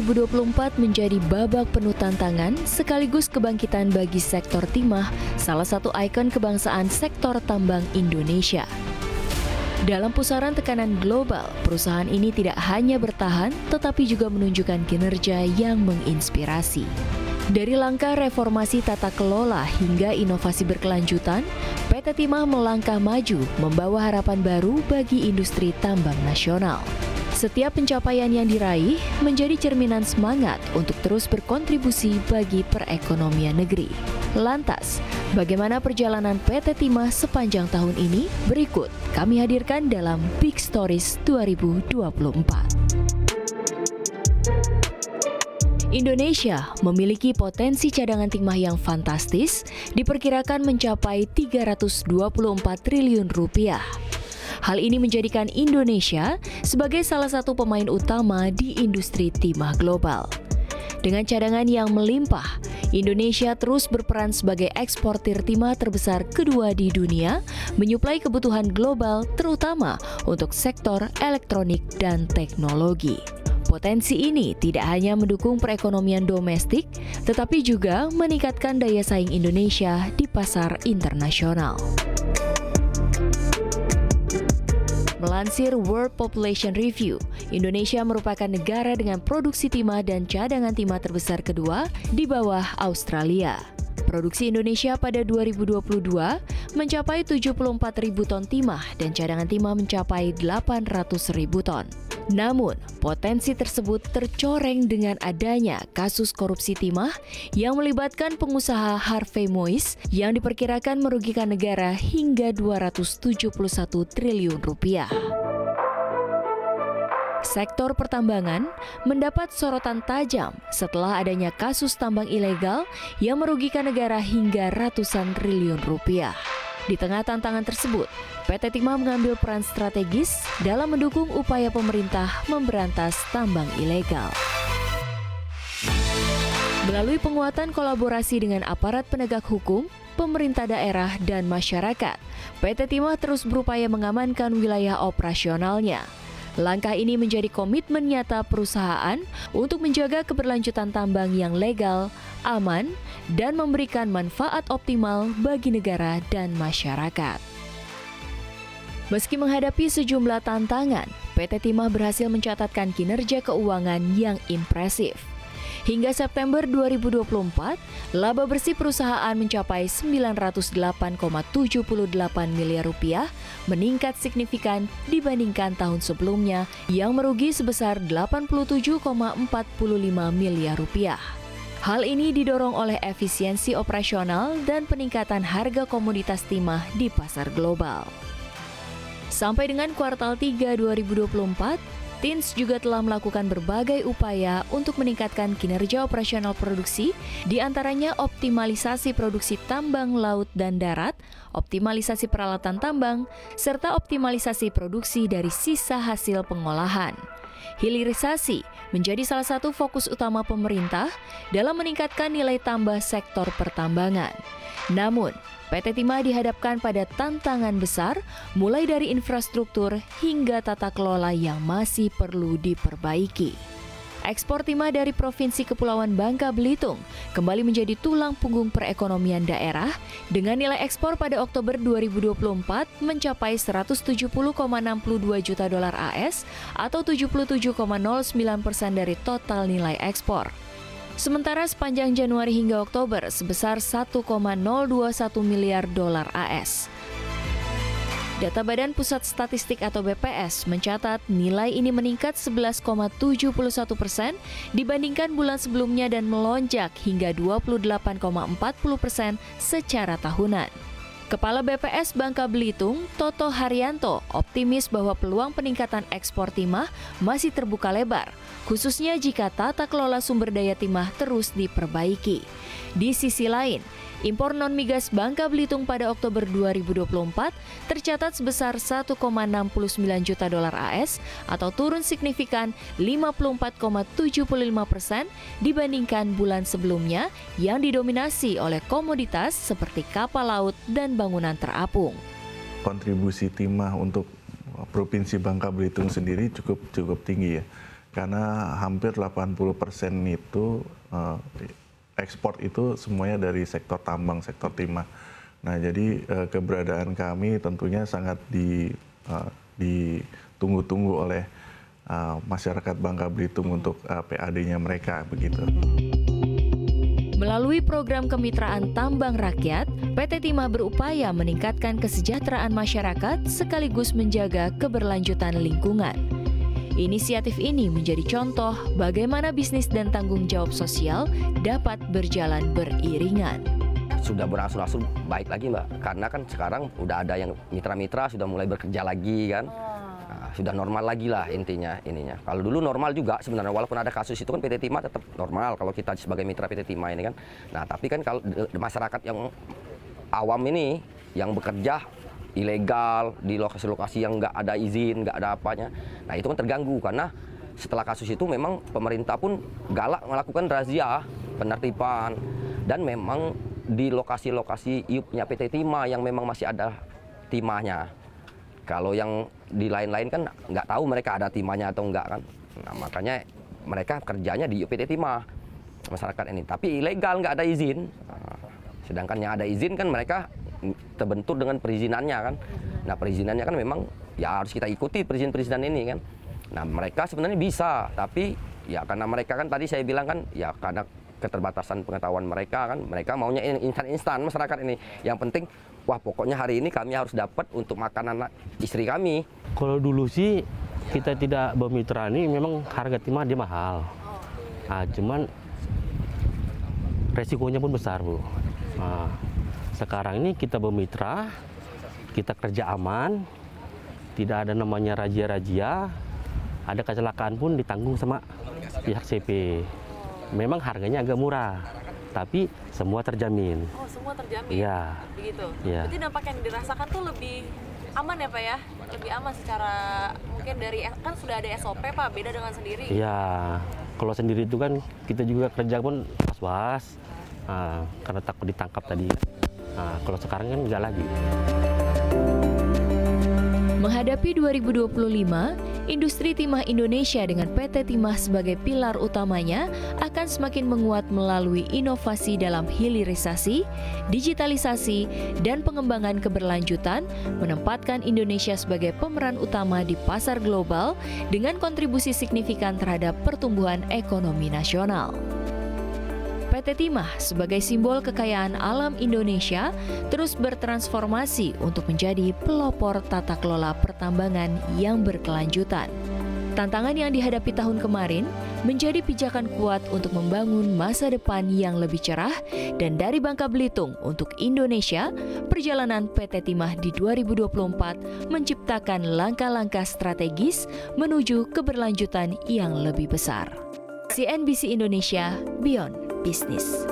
2024 menjadi babak penuh tantangan sekaligus kebangkitan bagi sektor timah, salah satu ikon kebangsaan sektor tambang Indonesia. Dalam pusaran tekanan global, perusahaan ini tidak hanya bertahan, tetapi juga menunjukkan kinerja yang menginspirasi. Dari langkah reformasi tata kelola hingga inovasi berkelanjutan, PT Timah melangkah maju membawa harapan baru bagi industri tambang nasional. Setiap pencapaian yang diraih menjadi cerminan semangat untuk terus berkontribusi bagi perekonomian negeri. Lantas, bagaimana perjalanan PT Timah sepanjang tahun ini? Berikut kami hadirkan dalam Big Stories 2024. Indonesia memiliki potensi cadangan timah yang fantastis, diperkirakan mencapai 324 triliun rupiah. Hal ini menjadikan Indonesia sebagai salah satu pemain utama di industri timah global. Dengan cadangan yang melimpah, Indonesia terus berperan sebagai eksportir timah terbesar kedua di dunia, menyuplai kebutuhan global terutama untuk sektor elektronik dan teknologi. Potensi ini tidak hanya mendukung perekonomian domestik, tetapi juga meningkatkan daya saing Indonesia di pasar internasional. Melansir World Population Review, Indonesia merupakan negara dengan produksi timah dan cadangan timah terbesar kedua di bawah Australia. Produksi Indonesia pada 2022 mencapai 74.000 ton timah dan cadangan timah mencapai 800.000 ton. Namun, potensi tersebut tercoreng dengan adanya kasus korupsi timah yang melibatkan pengusaha Harvey Moise yang diperkirakan merugikan negara hingga 271 triliun rupiah. Sektor pertambangan mendapat sorotan tajam setelah adanya kasus tambang ilegal yang merugikan negara hingga ratusan triliun rupiah. Di tengah tantangan tersebut, PT Timah mengambil peran strategis dalam mendukung upaya pemerintah memberantas tambang ilegal. Melalui penguatan kolaborasi dengan aparat penegak hukum, pemerintah daerah, dan masyarakat, PT Timah terus berupaya mengamankan wilayah operasionalnya. Langkah ini menjadi komitmen nyata perusahaan untuk menjaga keberlanjutan tambang yang legal, aman, dan memberikan manfaat optimal bagi negara dan masyarakat. Meski menghadapi sejumlah tantangan, PT Timah berhasil mencatatkan kinerja keuangan yang impresif. Hingga September 2024, laba bersih perusahaan mencapai 908,78 miliar rupiah, meningkat signifikan dibandingkan tahun sebelumnya yang merugi sebesar 87,45 miliar rupiah. Hal ini didorong oleh efisiensi operasional dan peningkatan harga komoditas timah di pasar global. Sampai dengan kuartal 3 2024, TINS juga telah melakukan berbagai upaya untuk meningkatkan kinerja operasional produksi, diantaranya optimalisasi produksi tambang laut dan darat, optimalisasi peralatan tambang, serta optimalisasi produksi dari sisa hasil pengolahan. Hilirisasi menjadi salah satu fokus utama pemerintah dalam meningkatkan nilai tambah sektor pertambangan. Namun, PT Timah dihadapkan pada tantangan besar, mulai dari infrastruktur hingga tata kelola yang masih perlu diperbaiki. Ekspor timah dari Provinsi Kepulauan Bangka Belitung kembali menjadi tulang punggung perekonomian daerah dengan nilai ekspor pada Oktober 2024 mencapai 170,62 juta dolar AS atau 77,09% dari total nilai ekspor. Sementara sepanjang Januari hingga Oktober sebesar 1,021 miliar dolar AS. Data Badan Pusat Statistik atau BPS mencatat nilai ini meningkat 11,71% dibandingkan bulan sebelumnya dan melonjak hingga 28,40% secara tahunan. Kepala BPS Bangka Belitung, Toto Haryanto, optimis bahwa peluang peningkatan ekspor timah masih terbuka lebar, khususnya jika tata kelola sumber daya timah terus diperbaiki. Di sisi lain, impor non-migas Bangka Belitung pada Oktober 2024 tercatat sebesar 1,69 juta dolar AS atau turun signifikan 54,75% dibandingkan bulan sebelumnya yang didominasi oleh komoditas seperti kapal laut dan bangunan terapung. Kontribusi timah untuk Provinsi Bangka Belitung sendiri cukup tinggi ya. karena hampir 80% itu ekspor itu semuanya dari sektor tambang, sektor timah. Nah, jadi keberadaan kami tentunya sangat ditunggu-tunggu oleh masyarakat Bangka Belitung untuk PAD-nya mereka begitu. Melalui program kemitraan tambang rakyat, PT Timah berupaya meningkatkan kesejahteraan masyarakat sekaligus menjaga keberlanjutan lingkungan. Inisiatif ini menjadi contoh bagaimana bisnis dan tanggung jawab sosial dapat berjalan beriringan. Sudah berangsur-angsur baik lagi, Mbak, karena kan sekarang udah ada yang mitra-mitra sudah mulai bekerja lagi kan. Sudah normal lagi lah ininya. Kalau dulu normal juga sebenarnya, walaupun ada kasus itu kan PT Timah tetap normal kalau kita sebagai mitra PT Timah ini kan. Nah, tapi kan kalau masyarakat yang awam ini yang bekerja ilegal di lokasi-lokasi yang nggak ada izin, nggak ada apanya, nah itu kan terganggu karena setelah kasus itu memang pemerintah pun galak melakukan razia, penertiban, dan memang di lokasi-lokasi IUP-nya PT Timah yang memang masih ada timahnya. Kalau yang di lain-lain kan nggak tahu mereka ada timahnya atau enggak kan. Nah, makanya mereka kerjanya di PT Timah masyarakat ini. Tapi ilegal, nggak ada izin. Nah, sedangkan yang ada izin kan mereka terbentur dengan perizinannya kan. Nah, perizinannya kan memang ya harus kita ikuti perizinan ini kan. Nah, mereka sebenarnya bisa, tapi ya karena mereka kan tadi saya bilang kan ya karena keterbatasan pengetahuan mereka kan, mereka maunya instan-instan masyarakat ini. Yang penting, wah pokoknya hari ini kami harus dapat untuk makan anak istri kami. Kalau dulu sih kita tidak bermitra ini memang harga timah dia mahal. Nah, cuman resikonya pun besar, Bu. Nah, sekarang ini kita bermitra, kita kerja aman, tidak ada namanya razia-razia, ada kecelakaan pun ditanggung sama pihak CP. Memang harganya agak murah, tapi semua terjamin. Oh, semua terjamin? Iya. Begitu? Iya. Berarti dampak yang dirasakan tuh lebih aman ya, Pak ya? Lebih aman secara, mungkin dari, kan sudah ada SOP, Pak, beda dengan sendiri? Iya, kalau sendiri itu kan kita juga kerja pun was-was, karena takut ditangkap tadi. Nah, kalau sekarang kan enggak lagi. Menghadapi 2025, industri timah Indonesia dengan PT Timah sebagai pilar utamanya akan semakin menguat melalui inovasi dalam hilirisasi, digitalisasi, dan pengembangan keberlanjutan, menempatkan Indonesia sebagai pemeran utama di pasar global dengan kontribusi signifikan terhadap pertumbuhan ekonomi nasional. PT Timah sebagai simbol kekayaan alam Indonesia terus bertransformasi untuk menjadi pelopor tata kelola pertambangan yang berkelanjutan. Tantangan yang dihadapi tahun kemarin menjadi pijakan kuat untuk membangun masa depan yang lebih cerah, dan dari Bangka Belitung untuk Indonesia, perjalanan PT Timah di 2024 menciptakan langkah-langkah strategis menuju keberlanjutan yang lebih besar. CNBC Indonesia, Beyond Business.